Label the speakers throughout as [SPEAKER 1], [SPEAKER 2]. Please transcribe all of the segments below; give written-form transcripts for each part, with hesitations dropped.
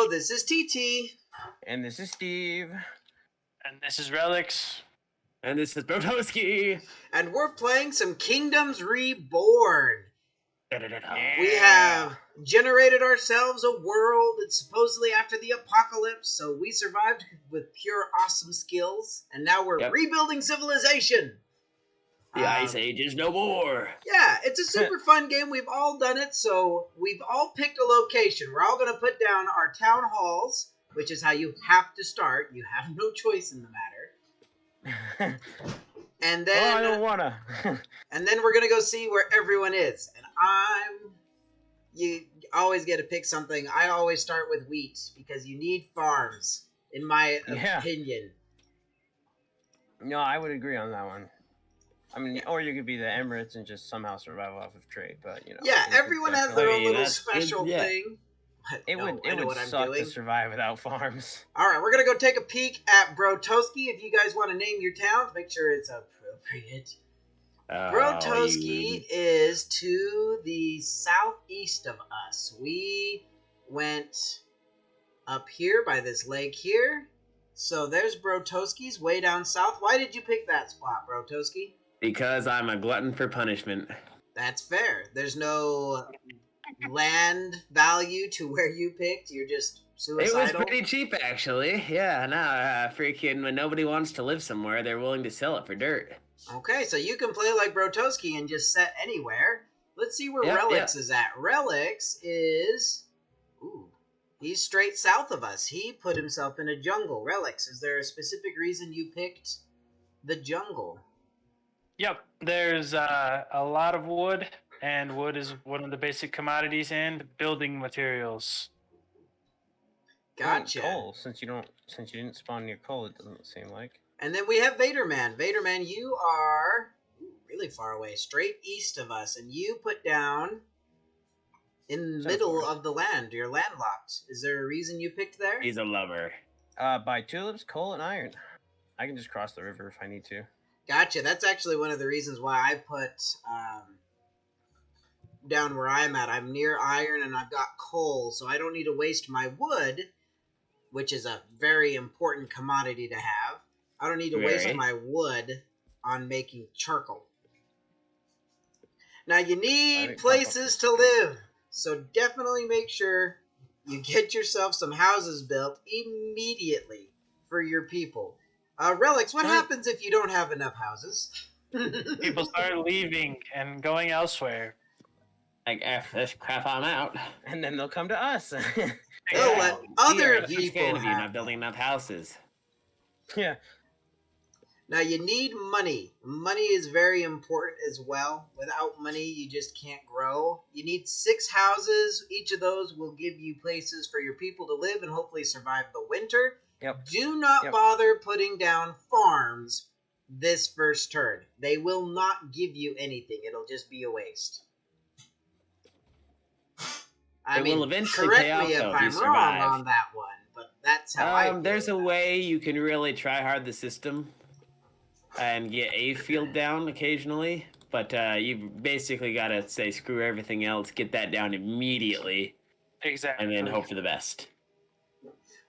[SPEAKER 1] Hello, this is TT.
[SPEAKER 2] And this is Steve.
[SPEAKER 3] And this is Relix.
[SPEAKER 4] And this is Brotoski.
[SPEAKER 1] And we're playing some Kingdoms Reborn.
[SPEAKER 4] Yeah.
[SPEAKER 1] We have generated ourselves a world. It's supposedly after the apocalypse, so we survived with pure awesome skills. And now we're rebuilding civilization.
[SPEAKER 4] The Ice Age is no more.
[SPEAKER 1] Yeah, it's a super fun game. We've all done it, so we've all picked a location. We're all going to put down our town halls, which is how you have to start. You have no choice in the matter. And then,
[SPEAKER 2] I don't wanna.
[SPEAKER 1] And then we're gonna go see where everyone is. And you always get to pick something. I always start with wheat because you need farms, in my opinion.
[SPEAKER 2] No, I would agree on that one. I mean, or you could be the Emirates and just somehow survive off of trade, but you know.
[SPEAKER 1] Yeah, everyone has their own little special thing.
[SPEAKER 2] It would suck to survive without farms.
[SPEAKER 1] All right, we're going to go take a peek at Brotoski. If you guys want to name your towns, make sure it's appropriate. Brotoski is to the southeast of us. We went up here by this lake here. So there's Brotoski's way down south. Why did you pick that spot, Brotoski?
[SPEAKER 4] Because I'm a glutton for punishment.
[SPEAKER 1] That's fair. There's no land value to where you picked. You're just suicidal.
[SPEAKER 4] It was pretty cheap, actually. Yeah, no, freaking when nobody wants to live somewhere, they're willing to sell it for dirt.
[SPEAKER 1] Okay, so you can play like Brotoski and just set anywhere. Let's see where Relix is at. Relix is... Ooh, he's straight south of us. He put himself in a jungle. Relix, is there a specific reason you picked the jungle?
[SPEAKER 3] Yep, there's a lot of wood. And wood is one of the basic commodities and building materials.
[SPEAKER 1] Gotcha.
[SPEAKER 2] Coal, since you didn't spawn near coal, it doesn't seem like.
[SPEAKER 1] And then we have Vaderman. Vaderman, you are really far away, straight east of us, and you put down in the middle of the land. You're landlocked. Is there a reason you picked there?
[SPEAKER 4] He's a lover.
[SPEAKER 2] Buy tulips, coal, and iron. I can just cross the river if I need to.
[SPEAKER 1] Gotcha. That's actually one of the reasons why I put down where I'm at. I'm near iron and I've got coal, so I don't need to waste my wood, which is a very important commodity to have. I don't need to waste my wood on making charcoal. Now you need places to live, so definitely make sure you get yourself some houses built immediately for your people. Relix, what happens if you don't have enough houses?
[SPEAKER 3] People start leaving and going elsewhere.
[SPEAKER 4] Like, F this crap, I'm out.
[SPEAKER 2] And then they'll come to us.
[SPEAKER 1] They'll let other people
[SPEAKER 4] fan of you not building enough houses.
[SPEAKER 2] Yeah.
[SPEAKER 1] Now, you need money. Money is very important as well. Without money, you just can't grow. You need 6 houses. Each of those will give you places for your people to live and hopefully survive the winter.
[SPEAKER 2] Yep.
[SPEAKER 1] Do not bother putting down farms this first turn. They will not give you anything. It'll just be a waste. I mean,
[SPEAKER 4] will eventually
[SPEAKER 1] correct
[SPEAKER 4] pay off,
[SPEAKER 1] me if
[SPEAKER 4] though, if
[SPEAKER 1] I'm
[SPEAKER 4] you survive.
[SPEAKER 1] wrong on that one, but that's how I feel.
[SPEAKER 4] There's a way you can really try hard the system and get a field down occasionally, but you basically got to say screw everything else, get that down immediately,
[SPEAKER 3] Exactly,
[SPEAKER 4] and then hope for the best.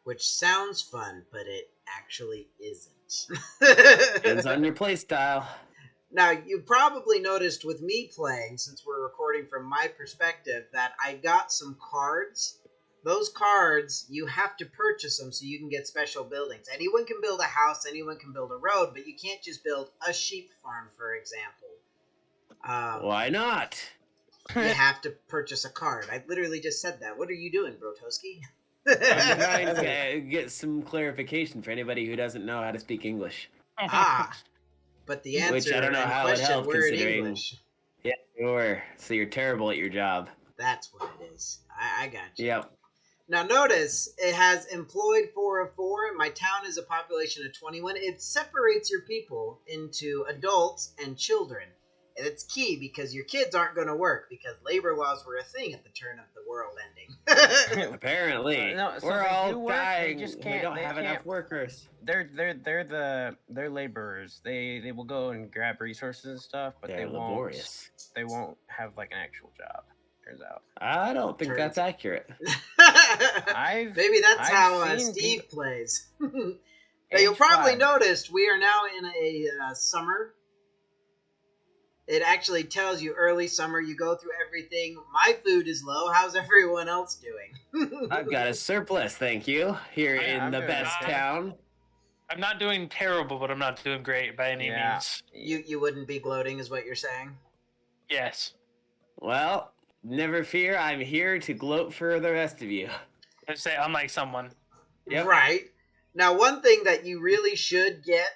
[SPEAKER 1] Which sounds fun, but it actually isn't.
[SPEAKER 4] Depends on your play style.
[SPEAKER 1] Now, you probably noticed with me playing, since we're recording from my perspective, that I got some cards. Those cards, you have to purchase them so you can get special buildings. Anyone can build a house, anyone can build a road, but you can't just build a sheep farm, for example.
[SPEAKER 4] Why not?
[SPEAKER 1] You have to purchase a card. I literally just said that. What are you doing, Brotoski?
[SPEAKER 4] I'm trying to get some clarification for anybody who doesn't know how to speak English.
[SPEAKER 1] But the answer
[SPEAKER 4] Which I don't know how it helped,
[SPEAKER 1] we're in
[SPEAKER 4] considering...
[SPEAKER 1] English.
[SPEAKER 4] Yeah, sure. So you're terrible at your job.
[SPEAKER 1] That's what it is. I got you.
[SPEAKER 4] Yep.
[SPEAKER 1] Now notice, it has employed 4 of 4. My town is a population of 21. It separates your people into adults and children. And it's key because your kids aren't going to work because labor laws were a thing at the turn of the world ending.
[SPEAKER 4] Apparently.
[SPEAKER 2] No, so
[SPEAKER 4] we're all dying.
[SPEAKER 2] They just can't.
[SPEAKER 4] We don't have enough workers.
[SPEAKER 2] They're laborers. They will go and grab resources and stuff, but
[SPEAKER 4] They're laborious.
[SPEAKER 2] They won't have like an actual job. turns out.
[SPEAKER 4] I don't think that's accurate.
[SPEAKER 1] Maybe that's how Steve plays. Now, you'll probably noticed we are now in a summer. It actually tells you early summer. You go through everything. My food is low. How's everyone else doing?
[SPEAKER 4] I've got a surplus, thank you, here in the best town.
[SPEAKER 3] I'm not doing terrible, but I'm not doing great by any means.
[SPEAKER 1] You wouldn't be gloating, is what you're saying?
[SPEAKER 3] Yes.
[SPEAKER 4] Well, never fear. I'm here to gloat for the rest of you.
[SPEAKER 3] I'd say unlike someone.
[SPEAKER 4] Yep.
[SPEAKER 1] Right. Now, one thing that you really should get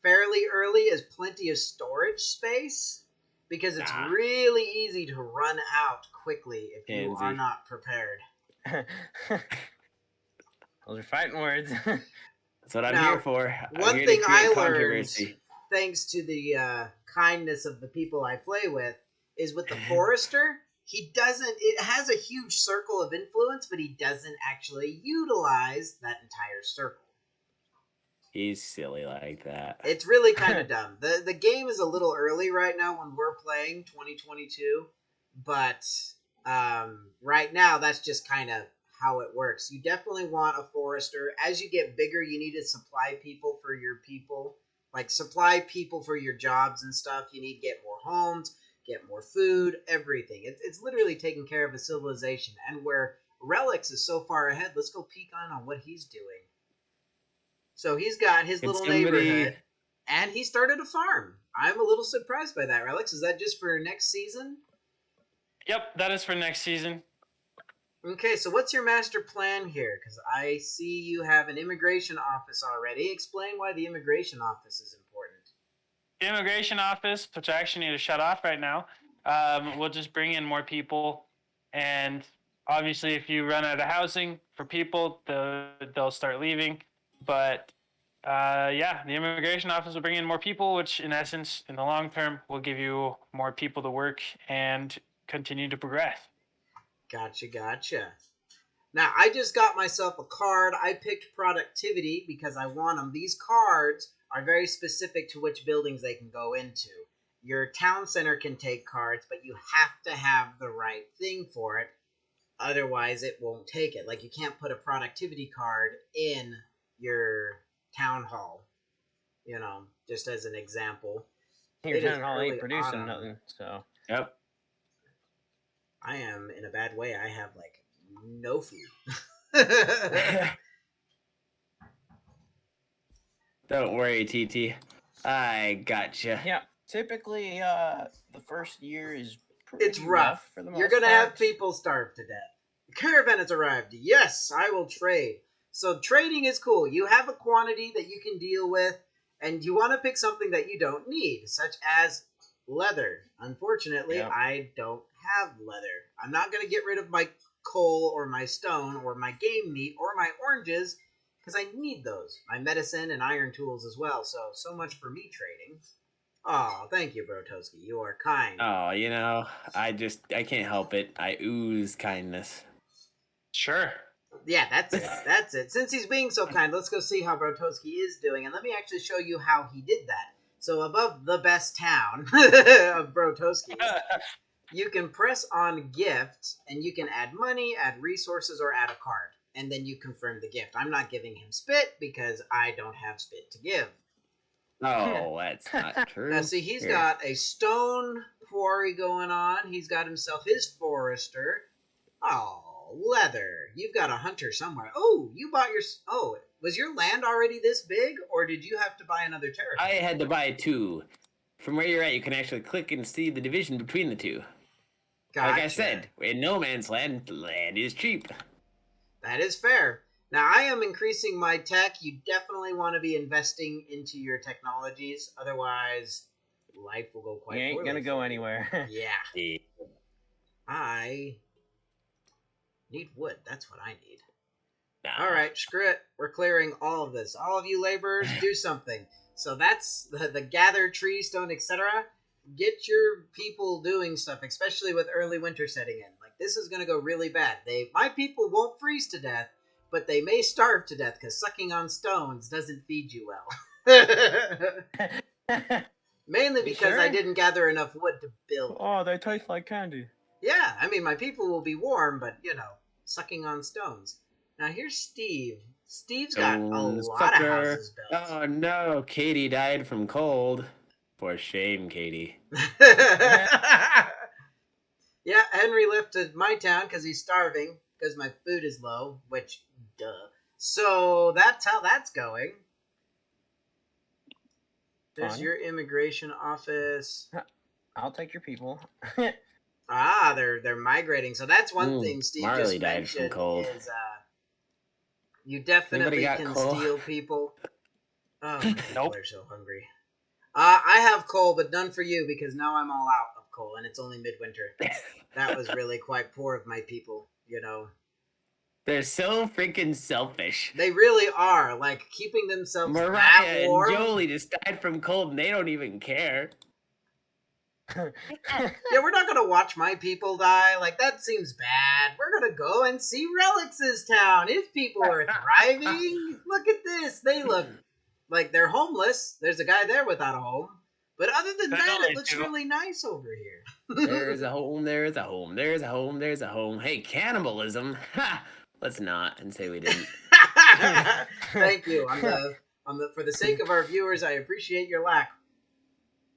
[SPEAKER 1] fairly early is plenty of storage space, because it's really easy to run out quickly if you are not prepared.
[SPEAKER 2] Those are fighting words.
[SPEAKER 4] That's what I'm here for.
[SPEAKER 1] One thing I learned, thanks to the kindness of the people I play with, is with the Forester, it has a huge circle of influence, but he doesn't actually utilize that entire circle.
[SPEAKER 4] He's silly like that.
[SPEAKER 1] It's really kind of dumb. The game is a little early right now when we're playing 2022, but right now that's just kind of how it works. You definitely want a Forester. As you get bigger, you need to supply people for your people. Like, supply people for your jobs and stuff. You need to get more homes, get more food, everything. It's literally taking care of a civilization. And where Relix is so far ahead, let's go peek on what he's doing. So he's got his little neighborhood, and he started a farm. I'm a little surprised by that, Relix. Is that just for next season?
[SPEAKER 3] Yep, that is for next season.
[SPEAKER 1] Okay, so what's your master plan here? Because I see you have an immigration office already. Explain why the immigration office is important.
[SPEAKER 3] The immigration office, which I actually need to shut off right now, will just bring in more people. And obviously, if you run out of housing for people, they'll start leaving. But the immigration office will bring in more people, which in essence, in the long term, will give you more people to work and continue to progress.
[SPEAKER 1] Gotcha. Now, I just got myself a card. I picked productivity because I want them. These cards are very specific to which buildings they can go into. Your town center can take cards, but you have to have the right thing for it. Otherwise, it won't take it. Like, you can't put a productivity card in your town hall, just as an example.
[SPEAKER 2] Your town hall ain't producing nothing, so.
[SPEAKER 4] Yep.
[SPEAKER 1] I am in a bad way. I have, no food.
[SPEAKER 4] Don't worry, TT. I gotcha.
[SPEAKER 2] Yeah, typically, the first year is
[SPEAKER 1] it's rough.
[SPEAKER 2] For the most
[SPEAKER 1] You're going to
[SPEAKER 2] part.
[SPEAKER 1] have people starve to death. The caravan has arrived. Yes, I will trade. So trading is cool. You have a quantity that you can deal with, and you want to pick something that you don't need, such as leather. Unfortunately, I don't have leather. I'm not going to get rid of my coal or my stone or my game meat or my oranges because I need those. My medicine and iron tools as well. So much for me trading. Oh, thank you, Brotoski. You are kind.
[SPEAKER 4] Oh, I can't help it. I ooze kindness.
[SPEAKER 3] Sure.
[SPEAKER 1] Yeah, that's it. Since he's being so kind, let's go see how Brotoski is doing. And let me actually show you how he did that. So above the best town of Brotoski, you can press on gift, and you can add money, add resources, or add a card. And then you confirm the gift. I'm not giving him spit because I don't have spit to give.
[SPEAKER 4] Oh, that's not true.
[SPEAKER 1] Now, see, he's got a stone quarry going on. He's got himself his Forester. Oh, leather. You've got a hunter somewhere. Oh, you bought your... Oh, was your land already this big, or did you have to buy another territory?
[SPEAKER 4] I had to buy 2. From where you're at, you can actually click and see the division between the 2. Gotcha. Like I said, in no man's land, land is cheap.
[SPEAKER 1] That is fair. Now, I am increasing my tech. You definitely want to be investing into your technologies. Otherwise, life will go quite poorly.
[SPEAKER 2] You ain't going to go anywhere.
[SPEAKER 1] Yeah. I need wood. That's what I need. Nah. All right, screw it. We're clearing all of this. All of you laborers, do something. So that's the gather tree, stone, etc. Get your people doing stuff, especially with early winter setting in. Like, this is going to go really bad. My people won't freeze to death, but they may starve to death because sucking on stones doesn't feed you well. Mainly because I didn't gather enough wood to build.
[SPEAKER 2] Oh, they taste like candy.
[SPEAKER 1] Yeah, I mean, my people will be warm, but, sucking on stones. Now, here's Steve. Steve's got a lot of
[SPEAKER 4] Sucker.
[SPEAKER 1] houses built.
[SPEAKER 4] Oh no, Katie died from cold. For shame, Katie.
[SPEAKER 1] Yeah, Henry left to my town because he's starving, because my food is low, which, duh. So that's how that's going. There's
[SPEAKER 2] Fun.
[SPEAKER 1] your immigration office.
[SPEAKER 2] I'll take your people.
[SPEAKER 1] They're migrating. So that's one thing Steve
[SPEAKER 4] Marley
[SPEAKER 1] just
[SPEAKER 4] died from
[SPEAKER 1] mentioned
[SPEAKER 4] cold.
[SPEAKER 1] is you definitely
[SPEAKER 4] Anybody got
[SPEAKER 1] can
[SPEAKER 4] coal?
[SPEAKER 1] steal people. Oh, my people
[SPEAKER 3] Nope.
[SPEAKER 1] are so hungry. I have coal, but none for you because now I'm all out of coal and it's only midwinter. That was really quite poor of my people,
[SPEAKER 4] They're so freaking selfish.
[SPEAKER 1] They really are, like, keeping themselves that
[SPEAKER 4] Mariah and
[SPEAKER 1] warm.
[SPEAKER 4] Jolie just died from cold and they don't even care.
[SPEAKER 1] Yeah, we're not gonna watch my people die. Like, that seems bad. We're gonna go and see Relix's town. His people are thriving. Look at this. They look like they're homeless. There's a guy there without a home. But other than that, it looks really nice over here.
[SPEAKER 4] There's a home, there's a home, there's a home, there's a home. Hey, cannibalism. Ha! Let's not and say we didn't.
[SPEAKER 1] Thank you. For the sake of our viewers, I appreciate your lack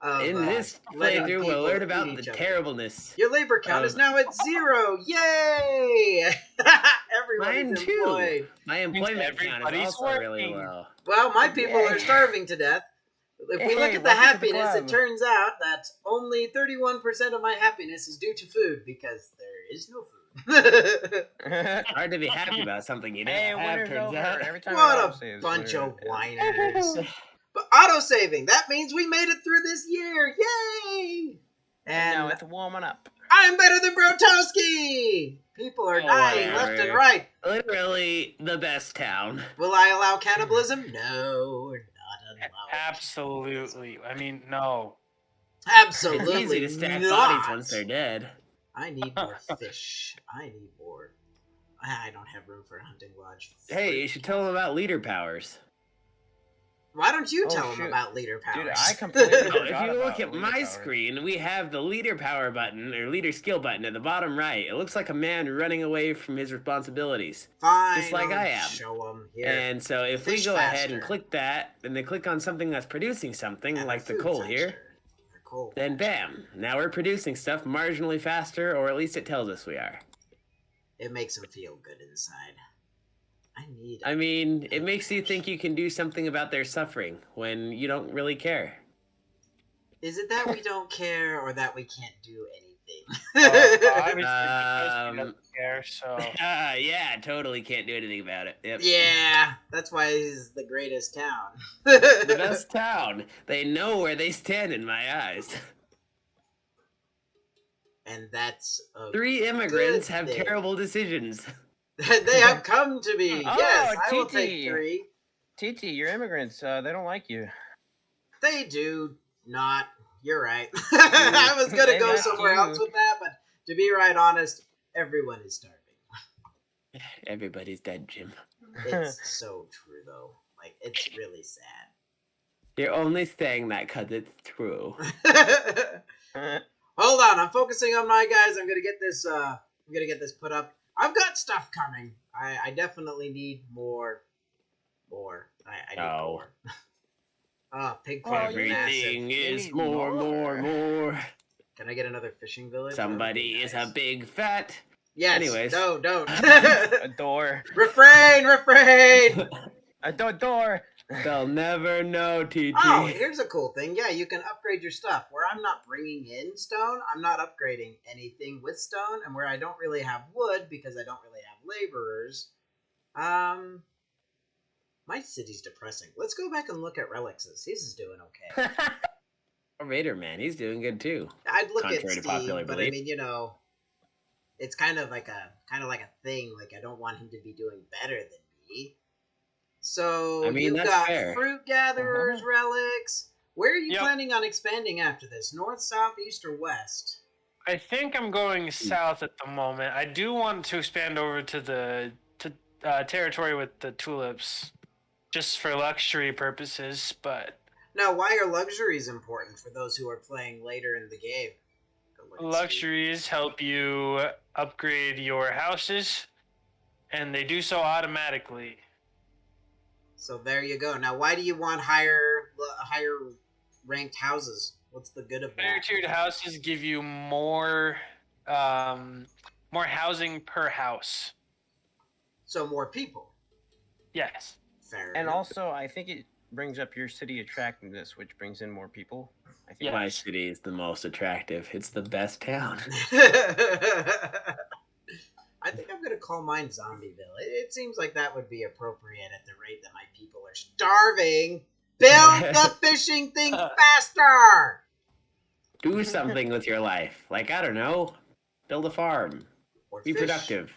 [SPEAKER 1] of,
[SPEAKER 4] In this
[SPEAKER 1] letting
[SPEAKER 4] playthrough,
[SPEAKER 1] people
[SPEAKER 4] we'll learn
[SPEAKER 1] eat
[SPEAKER 4] about
[SPEAKER 1] each
[SPEAKER 4] the
[SPEAKER 1] other.
[SPEAKER 4] terribleness.
[SPEAKER 1] Your labor count is now at 0. Yay! Everybody's
[SPEAKER 4] Mine too.
[SPEAKER 1] employed.
[SPEAKER 4] My employment count is
[SPEAKER 3] Everybody's
[SPEAKER 4] also really
[SPEAKER 3] working.
[SPEAKER 4] low.
[SPEAKER 1] Well, my people
[SPEAKER 2] Yay.
[SPEAKER 1] are starving to death. If we look
[SPEAKER 2] Hey,
[SPEAKER 1] at the
[SPEAKER 2] welcome to the
[SPEAKER 1] happiness, it
[SPEAKER 2] club.
[SPEAKER 1] turns out that only 31% of my happiness is due to food because there is no food.
[SPEAKER 4] Hard to be happy about something you don't
[SPEAKER 2] Hey,
[SPEAKER 4] have,
[SPEAKER 2] winter's
[SPEAKER 4] turns
[SPEAKER 2] over.
[SPEAKER 4] out.
[SPEAKER 2] Every time
[SPEAKER 1] What
[SPEAKER 2] it
[SPEAKER 1] a
[SPEAKER 2] auto-saves,
[SPEAKER 1] bunch
[SPEAKER 2] winter-
[SPEAKER 1] of whiners. But auto-saving, that means we made it through this year. Yay!
[SPEAKER 2] And now
[SPEAKER 1] And
[SPEAKER 2] it's warming up.
[SPEAKER 1] I'm better than Brotoski! People are dying left and
[SPEAKER 4] whatever.
[SPEAKER 1] right.
[SPEAKER 4] Literally the best town.
[SPEAKER 1] Will I allow cannibalism? No, not allowed.
[SPEAKER 3] Absolutely. I mean, no.
[SPEAKER 1] Absolutely
[SPEAKER 4] It's easy to stack
[SPEAKER 1] not.
[SPEAKER 4] bodies once they're dead.
[SPEAKER 1] I need more fish. I need more. I don't have room for a hunting lodge.
[SPEAKER 4] Hey, you should tell them about leader powers.
[SPEAKER 1] Why don't you
[SPEAKER 2] Oh,
[SPEAKER 1] tell them
[SPEAKER 2] shoot.
[SPEAKER 1] about leader powers?
[SPEAKER 2] Dude, I completely
[SPEAKER 4] Oh, if
[SPEAKER 2] forgot
[SPEAKER 4] you look
[SPEAKER 2] about
[SPEAKER 4] at
[SPEAKER 2] leader
[SPEAKER 4] my
[SPEAKER 2] powers.
[SPEAKER 4] screen, we have the leader power button or leader skill button at the bottom right. It looks like a man running away from his responsibilities.
[SPEAKER 1] Fine,
[SPEAKER 4] just like
[SPEAKER 1] I'll
[SPEAKER 4] I am.
[SPEAKER 1] Show them here.
[SPEAKER 4] And so if we
[SPEAKER 1] Fish
[SPEAKER 4] go ahead and
[SPEAKER 1] faster.
[SPEAKER 4] click that, and then click on something that's producing something,
[SPEAKER 1] And
[SPEAKER 4] like the
[SPEAKER 1] food
[SPEAKER 4] coal
[SPEAKER 1] faster.
[SPEAKER 4] here,
[SPEAKER 1] The coal.
[SPEAKER 4] then bam, now we're producing stuff marginally faster, or at least it tells us we are.
[SPEAKER 1] It makes them feel good inside.
[SPEAKER 4] I mean, it makes you think you can do something about their suffering when you don't really care.
[SPEAKER 1] Is it that we don't care or that we can't do anything?
[SPEAKER 3] Obviously, because he doesn't care, so.
[SPEAKER 4] Yeah, totally can't do anything about it. Yep.
[SPEAKER 1] Yeah, that's why he's the greatest town.
[SPEAKER 4] The best town. They know where they stand in my eyes.
[SPEAKER 1] And that's a
[SPEAKER 4] 3 immigrants
[SPEAKER 1] good
[SPEAKER 4] have
[SPEAKER 1] thing.
[SPEAKER 4] terrible decisions.
[SPEAKER 1] They have come to be.
[SPEAKER 2] Oh,
[SPEAKER 1] Yes, I will
[SPEAKER 2] TT.
[SPEAKER 1] take 3.
[SPEAKER 2] TT, you're immigrants. They don't like you.
[SPEAKER 1] They do not. You're right. I was gonna
[SPEAKER 2] They
[SPEAKER 1] go
[SPEAKER 2] like
[SPEAKER 1] somewhere
[SPEAKER 2] you.
[SPEAKER 1] else with that, but to be right honest, everyone is starving.
[SPEAKER 4] Everybody's dead, Jim.
[SPEAKER 1] It's so true, though. Like, it's really sad.
[SPEAKER 4] You're only saying that because it's true.
[SPEAKER 1] Hold on, I'm focusing on my guys. I'm gonna get this. I'm gonna get this put up. I've got stuff coming. I definitely need more. I need
[SPEAKER 4] Oh.
[SPEAKER 1] more. Pig
[SPEAKER 2] Oh,
[SPEAKER 1] farm
[SPEAKER 2] you
[SPEAKER 4] Everything
[SPEAKER 2] massive.
[SPEAKER 4] is
[SPEAKER 2] You need
[SPEAKER 4] more.
[SPEAKER 2] more.
[SPEAKER 1] Can I get another fishing village?
[SPEAKER 4] Somebody
[SPEAKER 1] That would
[SPEAKER 4] is
[SPEAKER 1] be
[SPEAKER 4] a
[SPEAKER 1] nice.
[SPEAKER 4] big fat.
[SPEAKER 1] Yes.
[SPEAKER 4] Anyways.
[SPEAKER 1] No, don't.
[SPEAKER 2] A door.
[SPEAKER 1] refrain.
[SPEAKER 2] A door.
[SPEAKER 4] They'll never know, TT.
[SPEAKER 1] Oh, here's a cool thing. Yeah, you can upgrade your stuff. Where I'm not bringing in stone, I'm not upgrading anything with stone. And where I don't really have wood, because I don't really have laborers, my city's depressing. Let's go back and look at Relix's. His is doing okay.
[SPEAKER 4] Raider man, he's doing good too.
[SPEAKER 1] I'd look
[SPEAKER 4] Contrary
[SPEAKER 1] at
[SPEAKER 4] to
[SPEAKER 1] Steve,
[SPEAKER 4] popular
[SPEAKER 1] but I
[SPEAKER 4] belief.
[SPEAKER 1] mean, it's kind of like a thing. Like, I don't want him to be doing better than me. So
[SPEAKER 4] I mean,
[SPEAKER 1] you've
[SPEAKER 4] that's
[SPEAKER 1] got
[SPEAKER 4] fair.
[SPEAKER 1] fruit gatherers, relics. Where are you
[SPEAKER 3] Yep.
[SPEAKER 1] planning on expanding after this? North, south, east, or west?
[SPEAKER 3] I think I'm going south at the moment. I do want to expand over to the territory with the tulips, just for luxury purposes. But
[SPEAKER 1] Now, why are luxuries important for those who are playing later in the game?
[SPEAKER 3] Luxuries help you upgrade your houses, and they do so automatically.
[SPEAKER 1] So there you go. Now, why do you want higher ranked houses? What's the good of that?
[SPEAKER 3] Higher tiered houses give you more housing per house.
[SPEAKER 1] So more people.
[SPEAKER 3] Yes.
[SPEAKER 1] Fair
[SPEAKER 2] And
[SPEAKER 1] enough.
[SPEAKER 2] also, I think it brings up your city attractiveness, which brings in more people. I think
[SPEAKER 4] My city is the most attractive. It's the best town.
[SPEAKER 1] I think I'm going to call mine Zombieville. It seems like that would be appropriate at the rate that my people are starving. Build the fishing thing faster!
[SPEAKER 4] Do something with your life. Like, I don't know, build a farm.
[SPEAKER 1] Or
[SPEAKER 4] Be
[SPEAKER 1] fish.
[SPEAKER 4] productive.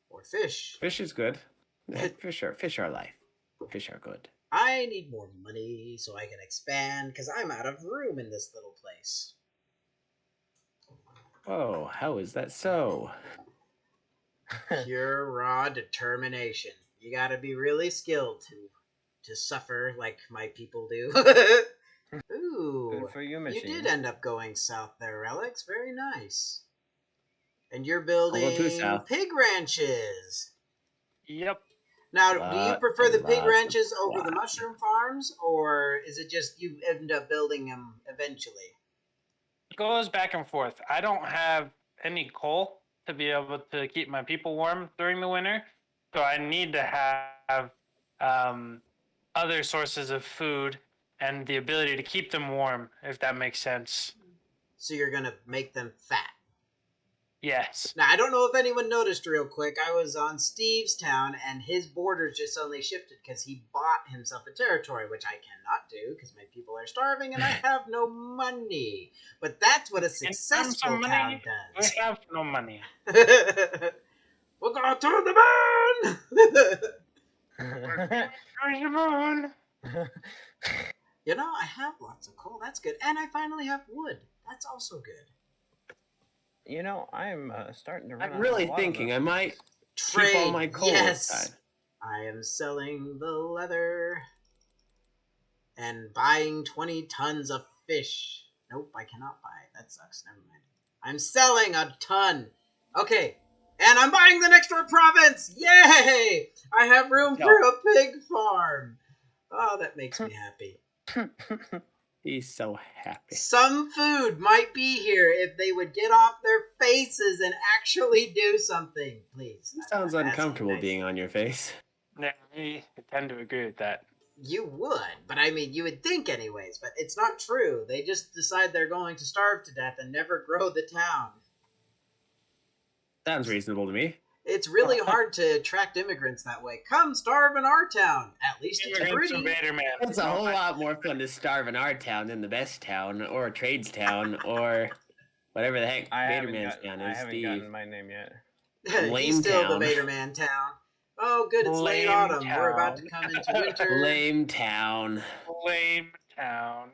[SPEAKER 1] Or fish.
[SPEAKER 4] Fish is good. Fish are life. Fish are good.
[SPEAKER 1] I need more money so I can expand, because I'm out of room in this little place.
[SPEAKER 4] Oh, how is that so?
[SPEAKER 1] Pure raw determination. You gotta be really skilled to suffer like my people do. Ooh,
[SPEAKER 2] Good for you,
[SPEAKER 1] you
[SPEAKER 2] machine.
[SPEAKER 1] did end up going south there, Relix. Very nice. And you're
[SPEAKER 4] go too
[SPEAKER 1] building
[SPEAKER 4] south.
[SPEAKER 1] pig ranches.
[SPEAKER 3] Yep.
[SPEAKER 1] Now, do you
[SPEAKER 4] Lots
[SPEAKER 1] prefer the
[SPEAKER 4] and
[SPEAKER 1] pig
[SPEAKER 4] lots of
[SPEAKER 1] ranches over the
[SPEAKER 4] flies.
[SPEAKER 1] mushroom farms, or is it just you end up building them eventually?
[SPEAKER 3] It goes back and forth. I don't have any coal to be able to keep my people warm during the winter, so I need to have other sources of food and the ability to keep them warm, if that makes sense.
[SPEAKER 1] So you're gonna make them fat.
[SPEAKER 3] Yes.
[SPEAKER 1] Now, I don't know if anyone noticed real quick. I was on Steve's town, and his borders just only shifted because he bought himself a territory, which I cannot do because my people are starving and I have no money. But that's what a successful town does.
[SPEAKER 3] We have no money.
[SPEAKER 1] We're going to the moon!
[SPEAKER 3] Come on.
[SPEAKER 1] You know, I have lots of coal. That's good. And I finally have wood. That's also good.
[SPEAKER 2] You know, I'm starting to run out
[SPEAKER 4] I'm
[SPEAKER 2] of
[SPEAKER 4] really
[SPEAKER 2] a lot
[SPEAKER 4] thinking I
[SPEAKER 2] of
[SPEAKER 4] might
[SPEAKER 1] Trade.
[SPEAKER 4] keep all my coal
[SPEAKER 1] Yes.
[SPEAKER 4] aside.
[SPEAKER 1] I am selling the leather and buying 20 tons of fish. Nope, I cannot buy. That sucks. Never mind. I'm selling a ton. Okay. And I'm buying the next door province. Yay! I have room for a pig farm. Oh, that makes me happy.
[SPEAKER 4] He's so happy.
[SPEAKER 1] Some food might be here if they would get off their faces and actually do something, please.
[SPEAKER 4] It sounds
[SPEAKER 1] That's
[SPEAKER 4] uncomfortable
[SPEAKER 1] nice.
[SPEAKER 4] being on your face.
[SPEAKER 3] Yeah, I tend to agree with that.
[SPEAKER 1] You would, but I mean, you would think anyways, but it's not true. They just decide they're going to starve to death and never grow the town.
[SPEAKER 4] Sounds reasonable to me.
[SPEAKER 1] It's really hard to attract immigrants that way. Come starve in our town. At least it's
[SPEAKER 3] Immigrants
[SPEAKER 1] pretty.
[SPEAKER 3] Invader Man.
[SPEAKER 4] It's a whole lot more fun to starve in our town than the best town, or Trades Town, or whatever the heck Vader Man's town
[SPEAKER 2] I
[SPEAKER 4] is.
[SPEAKER 2] haven't
[SPEAKER 4] Steve.
[SPEAKER 2] gotten my name yet.
[SPEAKER 1] He's
[SPEAKER 4] Lame
[SPEAKER 1] still
[SPEAKER 4] town.
[SPEAKER 1] the Vader Man town. Oh, good, it's late
[SPEAKER 3] Lame
[SPEAKER 1] autumn. We're about to
[SPEAKER 3] town.
[SPEAKER 1] come into winter.
[SPEAKER 4] Lame town.
[SPEAKER 3] Lame town.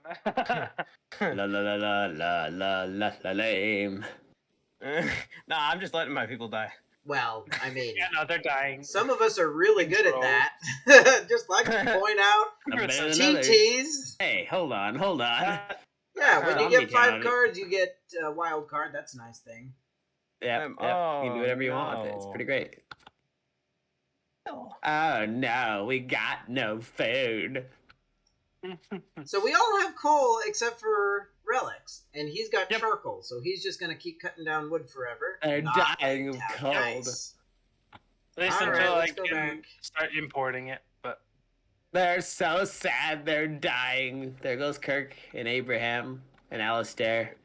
[SPEAKER 4] La la la la la la la la lame.
[SPEAKER 2] Nah, I'm just letting my people die.
[SPEAKER 1] Well, I mean,
[SPEAKER 3] Yeah, no, they're dying.
[SPEAKER 1] some of us are really good at
[SPEAKER 3] Control.
[SPEAKER 1] that. Just like to point out
[SPEAKER 4] Better than others.
[SPEAKER 1] TTs.
[SPEAKER 4] Hey, hold on.
[SPEAKER 1] Yeah, when you
[SPEAKER 4] Zombie
[SPEAKER 1] get 5
[SPEAKER 4] town.
[SPEAKER 1] cards, you get a wild card. That's a nice thing.
[SPEAKER 4] Yep, you can do whatever you want with it. It's
[SPEAKER 2] no.
[SPEAKER 4] pretty great.
[SPEAKER 2] Oh.
[SPEAKER 4] Oh no, we got no food.
[SPEAKER 1] So we all have coal except for Relix, and he's got
[SPEAKER 3] Yep.
[SPEAKER 1] charcoal, so he's just gonna keep cutting down wood forever.
[SPEAKER 4] They're
[SPEAKER 1] Not
[SPEAKER 4] dying of
[SPEAKER 1] like town
[SPEAKER 4] cold.
[SPEAKER 1] guys.
[SPEAKER 3] At least
[SPEAKER 1] All right,
[SPEAKER 3] until I
[SPEAKER 1] let's go
[SPEAKER 3] can
[SPEAKER 1] back.
[SPEAKER 3] start importing it. But
[SPEAKER 4] They're so sad they're dying. There goes Kirk and Abraham and Alistair.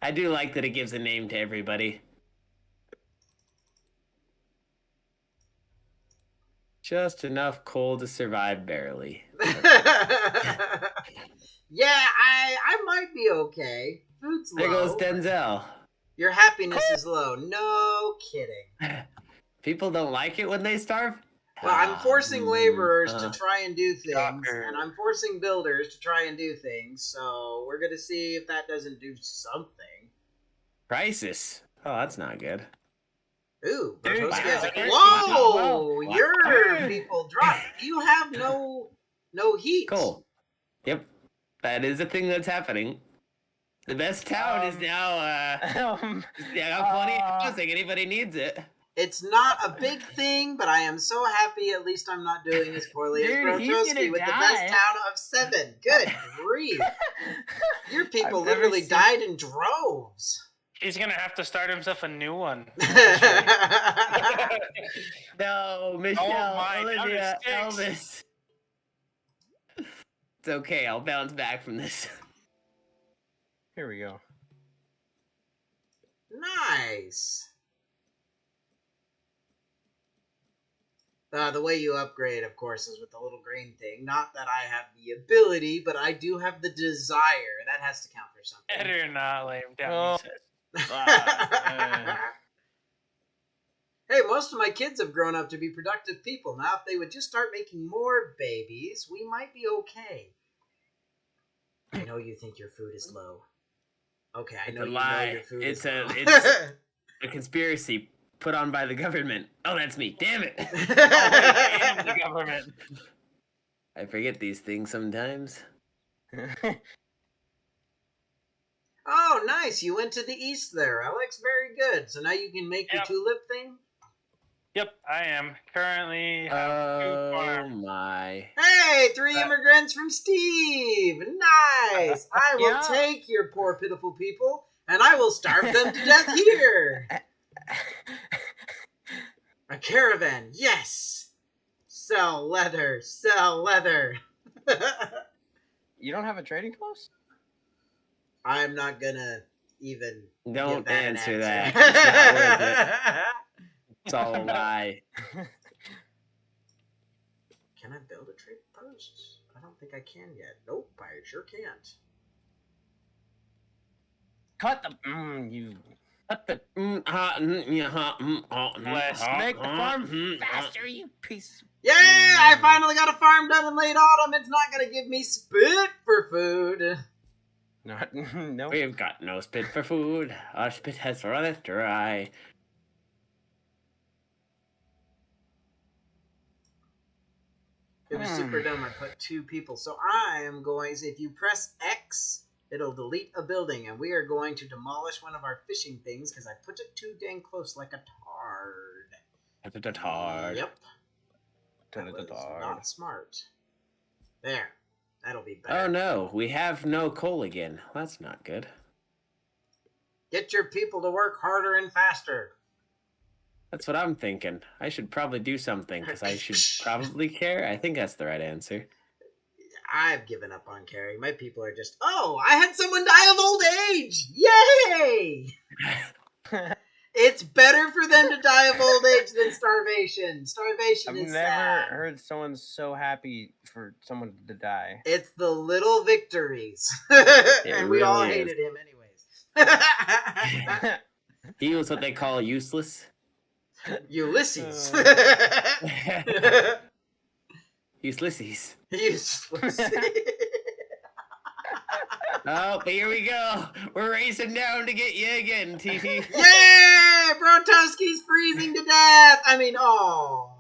[SPEAKER 4] I do like that it gives a name to everybody. Just enough coal to survive barely.
[SPEAKER 1] Yeah, I might be okay. Food's
[SPEAKER 4] There
[SPEAKER 1] low.
[SPEAKER 4] goes Denzel.
[SPEAKER 1] Your happiness is low. No kidding.
[SPEAKER 4] People don't like it when they starve?
[SPEAKER 1] Well, I'm forcing laborers
[SPEAKER 4] Uh,
[SPEAKER 1] to try and do things,
[SPEAKER 3] Shocker.
[SPEAKER 1] and I'm forcing builders to try and do things, so we're gonna see if that doesn't do something.
[SPEAKER 4] Crisis. Oh, that's not good.
[SPEAKER 1] Ooh,
[SPEAKER 3] Dude,
[SPEAKER 1] Brotoski has a...
[SPEAKER 3] wow.
[SPEAKER 1] Whoa!
[SPEAKER 4] Wow.
[SPEAKER 1] Your people dropped. You have no heat.
[SPEAKER 4] Cool. Yep. That is a thing that's happening. The best town is now, I got plenty of housing. Anybody needs it.
[SPEAKER 1] It's not a big thing, but I am so happy at least I'm not doing as poorly as
[SPEAKER 2] Dude, he's
[SPEAKER 1] Brotoski
[SPEAKER 2] gonna
[SPEAKER 1] with the
[SPEAKER 2] die.
[SPEAKER 1] best town of 7. Good grief. Your people
[SPEAKER 2] I've never
[SPEAKER 1] literally
[SPEAKER 2] seen-
[SPEAKER 1] died in droves.
[SPEAKER 3] He's gonna have to start himself a new one.
[SPEAKER 4] No, Michelle,
[SPEAKER 3] my,
[SPEAKER 4] Olivia,
[SPEAKER 3] number 6.
[SPEAKER 4] Elvis. It's okay. I'll bounce back from this.
[SPEAKER 2] Here we go.
[SPEAKER 1] Nice. The way you upgrade, of course, is with the little green thing. Not that I have the ability, but I do have the desire. That has to count for something.
[SPEAKER 3] Better not lay him down,
[SPEAKER 2] Oh.
[SPEAKER 3] he says.
[SPEAKER 1] Hey, most of my kids have grown up to be productive people. Now, if they would just start making more babies, we might be okay. I know you think your food is low. Okay, I
[SPEAKER 4] It's
[SPEAKER 1] know
[SPEAKER 4] a
[SPEAKER 1] you
[SPEAKER 4] lie.
[SPEAKER 1] know your food
[SPEAKER 4] It's
[SPEAKER 1] is
[SPEAKER 4] a-
[SPEAKER 1] low.
[SPEAKER 4] it's- A conspiracy put on by the government. Oh, that's me. Damn it.
[SPEAKER 3] And the government.
[SPEAKER 4] I forget these things sometimes.
[SPEAKER 1] Oh, nice. You went to the east there, Alex. Very good. So now you can make your
[SPEAKER 3] Yep.
[SPEAKER 1] tulip thing?
[SPEAKER 3] Yep, I am currently have 2
[SPEAKER 4] Oh
[SPEAKER 3] farms.
[SPEAKER 4] my.
[SPEAKER 1] Hey, 3 immigrants from Steve. Nice. I will
[SPEAKER 2] Yeah.
[SPEAKER 1] take your poor, pitiful people, and I will starve them to death here. A caravan. Yes. Sell leather. Sell leather.
[SPEAKER 2] You don't have a trading post?
[SPEAKER 1] I'm not gonna even
[SPEAKER 4] Don't
[SPEAKER 1] give that an
[SPEAKER 4] answer
[SPEAKER 1] answer.
[SPEAKER 4] that. It's all a lie.
[SPEAKER 1] Can I build a trade post? I don't think I can yet. Nope, I sure can't.
[SPEAKER 2] Cut the you.
[SPEAKER 3] What the?
[SPEAKER 4] Let's
[SPEAKER 2] Make the farm faster, you piece.
[SPEAKER 1] Yay! I finally got a farm done in late autumn. It's not gonna give me spit for food.
[SPEAKER 2] Not no.
[SPEAKER 4] We've got no spit for food. Our spit has runneth dry.
[SPEAKER 1] It was super dumb. I put 2 people. So I am going, if you press X, it'll delete a building. And we are going to demolish one of our fishing things because I put it too dang close like a tard.
[SPEAKER 4] Hard.
[SPEAKER 1] Yep. That was not smart. There. That'll be better.
[SPEAKER 4] Oh no, we have no coal again. That's not good.
[SPEAKER 1] Get your people to work harder and faster.
[SPEAKER 4] That's what I'm thinking. I should probably do something because I should probably care. I think that's the right answer.
[SPEAKER 1] I've given up on caring. My people are just, oh, I had someone die of old age! Yay! It's better for them to die of old age than starvation. Starvation
[SPEAKER 2] I've
[SPEAKER 1] is
[SPEAKER 2] never
[SPEAKER 1] sad.
[SPEAKER 2] heard someone so happy for someone to die.
[SPEAKER 1] It's the little victories. And we all
[SPEAKER 4] really is.
[SPEAKER 1] hated him anyways.
[SPEAKER 4] He was what they call useless.
[SPEAKER 1] Ulysses.
[SPEAKER 4] Useless.
[SPEAKER 1] Useless.
[SPEAKER 4] Oh, but here we go. We're racing down to get you again, TT.
[SPEAKER 1] Yay! Brotoski's freezing to death! I mean, oh.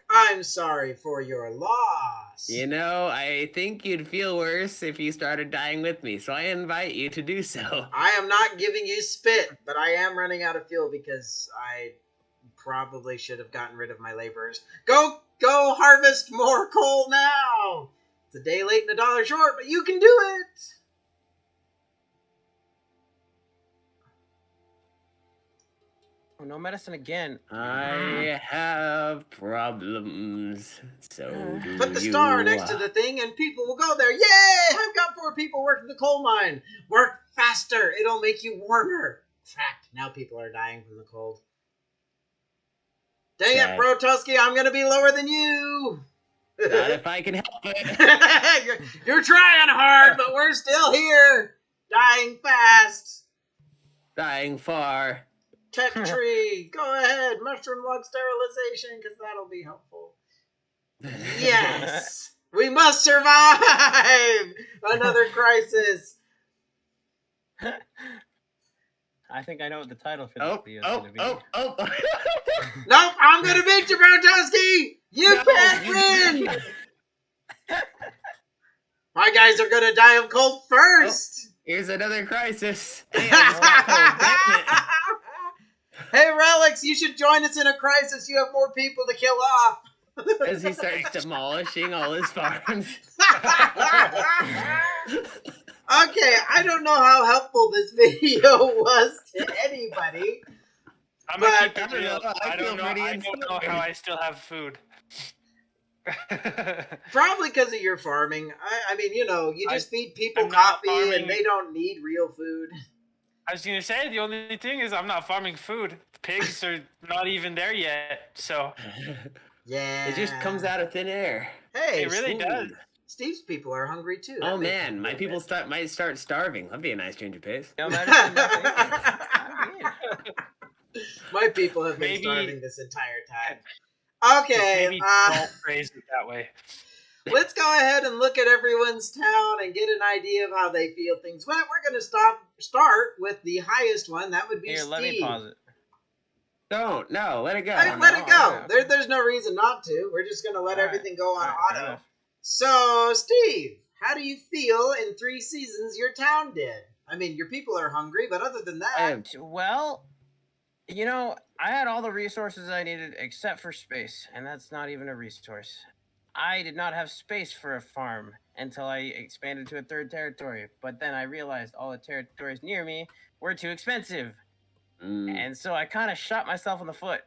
[SPEAKER 1] I'm sorry for your loss.
[SPEAKER 4] You know, I think you'd feel worse if you started dying with me, so I invite you to do so.
[SPEAKER 1] I am not giving you spit, but I am running out of fuel because I probably should have gotten rid of my laborers. Go harvest more coal now! It's a day late and $1 short, but you can do it!
[SPEAKER 2] Oh, no medicine again.
[SPEAKER 4] I have problems, so do
[SPEAKER 1] Put the
[SPEAKER 4] you.
[SPEAKER 1] star next to the thing and people will go there. Yay! I've got 4 people working the coal mine. Work faster. It'll make you warmer. Crap. Now people are dying from the cold. Dang
[SPEAKER 4] Sad.
[SPEAKER 1] it, Brotoski. I'm going to be lower than you.
[SPEAKER 4] Not if I can help it.
[SPEAKER 1] You're trying hard, but we're still here. Dying fast.
[SPEAKER 4] Dying far.
[SPEAKER 1] Tech tree. Go ahead. Mushroom log sterilization, because that'll be helpful. Yes. We must survive. Another crisis.
[SPEAKER 2] I think I know what the title for this video is going to be.
[SPEAKER 1] Nope, I'm going to beat you, Brotoski. You can't win. My guys are going to die of cold first.
[SPEAKER 4] Here's another crisis. Hey, I just got told, damn it.
[SPEAKER 1] Hey, Relix, you should join us in a crisis. You have more people to kill off.
[SPEAKER 4] As he starts demolishing all his farms.
[SPEAKER 1] Okay, I don't know how helpful this video was to anybody.
[SPEAKER 3] I'm gonna
[SPEAKER 1] But-
[SPEAKER 3] keep it real.
[SPEAKER 4] I feel pretty
[SPEAKER 3] I don't know
[SPEAKER 4] inspired.
[SPEAKER 3] how I still have food.
[SPEAKER 1] Probably because of your farming. I mean, you know, you just feed people
[SPEAKER 3] I'm not
[SPEAKER 1] coffee
[SPEAKER 3] farming.
[SPEAKER 1] and they don't need real food.
[SPEAKER 3] I was gonna say the only thing is I'm not farming food. Pigs are not even there yet, so
[SPEAKER 1] Yeah.
[SPEAKER 4] It just comes out of thin air.
[SPEAKER 1] Hey,
[SPEAKER 3] it really does.
[SPEAKER 1] Steve's people are hungry too.
[SPEAKER 4] Oh
[SPEAKER 1] That makes
[SPEAKER 4] man,
[SPEAKER 1] me
[SPEAKER 4] my
[SPEAKER 1] feel
[SPEAKER 4] people
[SPEAKER 1] good.
[SPEAKER 4] might start starving. That'd be a nice change of pace.
[SPEAKER 2] No medicine, nothing.
[SPEAKER 1] My people have been
[SPEAKER 3] Maybe-
[SPEAKER 1] starving this entire time. Okay,
[SPEAKER 3] Maybe don't phrase it that way.
[SPEAKER 1] let's go ahead and look at everyone's town and get an idea of how they feel things went. We're going to start with the highest one. That would be
[SPEAKER 2] Here,
[SPEAKER 1] Steve.
[SPEAKER 2] let me pause it.
[SPEAKER 4] Don't, no, let it go.
[SPEAKER 1] Hey,
[SPEAKER 2] Oh,
[SPEAKER 1] let
[SPEAKER 2] no,
[SPEAKER 1] it go.
[SPEAKER 2] yeah.
[SPEAKER 1] There's no reason not to. We're just going to let
[SPEAKER 2] All right.
[SPEAKER 1] everything go on
[SPEAKER 2] All right, fair
[SPEAKER 1] auto.
[SPEAKER 2] enough.
[SPEAKER 1] So, Steve, how do you feel in 3 seasons your town did? I mean, your people are hungry, but other than that,
[SPEAKER 2] Well, you know, I had all the resources I needed except for space, and that's not even a resource. I did not have space for a farm until I expanded to a 3rd territory, but then I realized all the territories near me were too expensive, and so I kind of shot myself in the foot.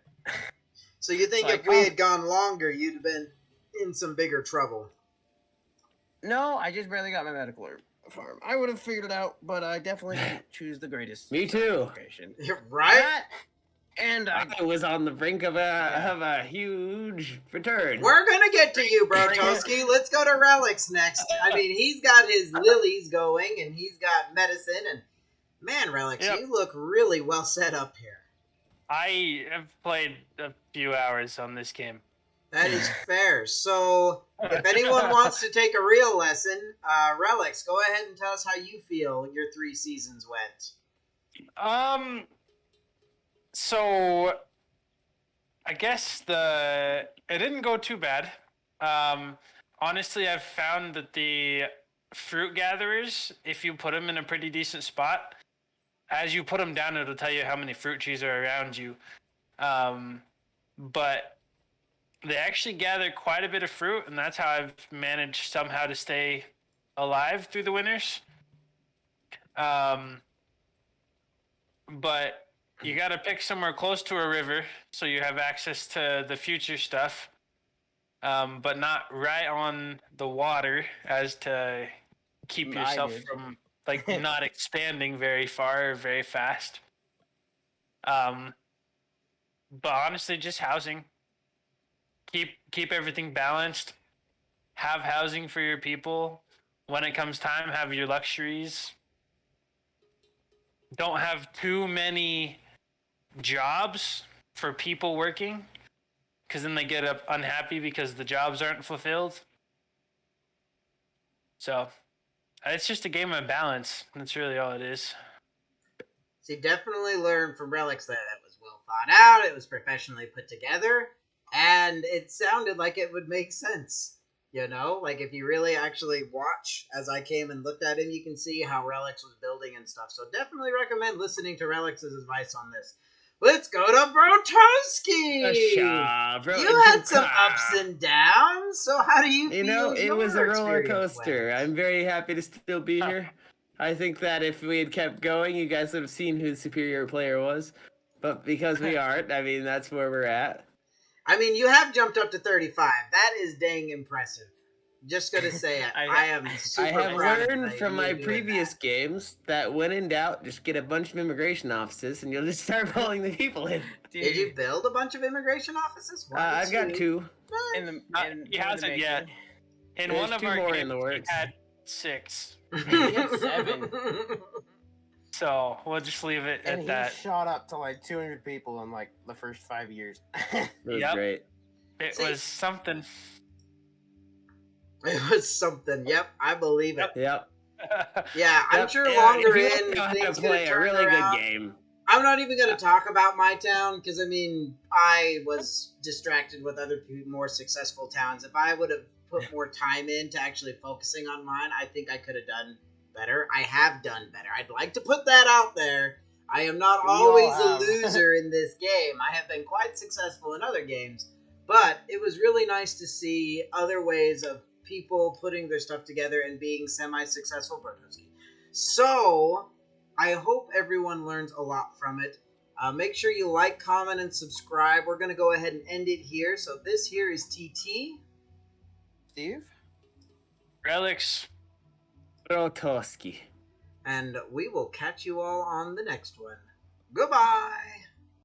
[SPEAKER 1] so you think
[SPEAKER 2] So I
[SPEAKER 1] if we
[SPEAKER 2] come-
[SPEAKER 1] had gone longer, you'd have been in some bigger trouble?
[SPEAKER 2] No, I just barely got my medical farm. I would have figured it out, but I definitely didn't choose the greatest.
[SPEAKER 4] Me too.
[SPEAKER 2] location.
[SPEAKER 1] Right?
[SPEAKER 2] That, and I
[SPEAKER 4] I was on the brink of a huge return.
[SPEAKER 1] We're gonna get to you, Brotoski. Let's go to Relix next. I mean, he's got his lilies going, and he's got medicine, and man, Relix,
[SPEAKER 3] Yep.
[SPEAKER 1] you look really well set up here.
[SPEAKER 3] I have played a few hours on this game.
[SPEAKER 1] That is fair. So, if anyone wants to take a real lesson, Relix, go ahead and tell us how you feel your 3 seasons went.
[SPEAKER 3] So I guess it didn't go too bad. Honestly, I've found that the fruit gatherers, if you put them in a pretty decent spot, as you put them down, it'll tell you how many fruit trees are around you. But they actually gather quite a bit of fruit, and that's how I've managed somehow to stay alive through the winters. But you got to pick somewhere close to a river so you have access to the future stuff, but not right on the water, as to keep
[SPEAKER 2] I
[SPEAKER 3] yourself
[SPEAKER 2] did.
[SPEAKER 3] from like not expanding very far or very fast. But honestly, just housing. Keep everything balanced. Have housing for your people. When it comes time, have your luxuries. Don't have too many jobs for people working, because then they get unhappy because the jobs aren't fulfilled. So it's just a game of balance. That's really all it is.
[SPEAKER 1] So, you definitely learned from Relix that it was well thought out, it was professionally put together, and it sounded like it would make sense. You know, like if you really actually watch as I came and looked at him, you can see how Relix was building and stuff. So definitely recommend listening to Relix's advice on this. Let's go to Brotoski! You had some ups and downs, so how do you feel?
[SPEAKER 4] You know, it was a
[SPEAKER 1] your
[SPEAKER 4] roller
[SPEAKER 1] experience
[SPEAKER 4] coaster.
[SPEAKER 1] went?
[SPEAKER 4] I'm very happy to still be here. I think that if we had kept going, you guys would have seen who the superior player was. But because we aren't, I mean, that's where we're at.
[SPEAKER 1] I mean, you have jumped up to 35. That is dang impressive. Just gonna say it. I am super
[SPEAKER 4] I have
[SPEAKER 1] proud of
[SPEAKER 4] learned
[SPEAKER 1] you
[SPEAKER 4] from my
[SPEAKER 1] doing
[SPEAKER 4] previous
[SPEAKER 1] that.
[SPEAKER 4] games that when in doubt, just get a bunch of immigration offices and you'll just start pulling the people in.
[SPEAKER 1] Did you build a bunch of immigration offices?
[SPEAKER 4] I've got 2.
[SPEAKER 2] In the
[SPEAKER 3] He hasn't yet. In
[SPEAKER 4] There's
[SPEAKER 3] one of
[SPEAKER 4] 2
[SPEAKER 3] our
[SPEAKER 4] more
[SPEAKER 3] games,
[SPEAKER 4] in the
[SPEAKER 3] we
[SPEAKER 4] works.
[SPEAKER 3] had 6.
[SPEAKER 2] He had 7.
[SPEAKER 3] So we'll just leave it
[SPEAKER 2] And
[SPEAKER 3] at
[SPEAKER 2] he
[SPEAKER 3] that.
[SPEAKER 2] shot up to like 200 people in like the first 5 years.
[SPEAKER 4] It was
[SPEAKER 3] Yep.
[SPEAKER 4] great.
[SPEAKER 3] It
[SPEAKER 1] See-
[SPEAKER 3] was something.
[SPEAKER 1] It was something. Yep, I believe it.
[SPEAKER 4] Yep.
[SPEAKER 1] Yeah, I'm
[SPEAKER 4] Yep.
[SPEAKER 1] sure
[SPEAKER 4] And
[SPEAKER 1] longer
[SPEAKER 4] if you
[SPEAKER 1] in,
[SPEAKER 4] know how to
[SPEAKER 1] things
[SPEAKER 4] play
[SPEAKER 1] gonna
[SPEAKER 4] a
[SPEAKER 1] turn
[SPEAKER 4] really
[SPEAKER 1] around.
[SPEAKER 4] good game.
[SPEAKER 1] I'm not even going to talk about my town because, I mean, I was distracted with other more successful towns. If I would have put more time into actually focusing on mine, I think I could have done better. I have done better. I'd like to put that out there. I am not
[SPEAKER 2] We all
[SPEAKER 1] always a
[SPEAKER 2] have.
[SPEAKER 1] loser in this game. I have been quite successful in other games, but it was really nice to see other ways of people putting their stuff together and being semi-successful. Brotoski. So, I hope everyone learns a lot from it. Make sure you like, comment, and subscribe. We're going to go ahead and end it here. So this here is TT.
[SPEAKER 2] Steve?
[SPEAKER 3] Relix.
[SPEAKER 4] Brotoski.
[SPEAKER 1] And we will catch you all on the next one. Goodbye!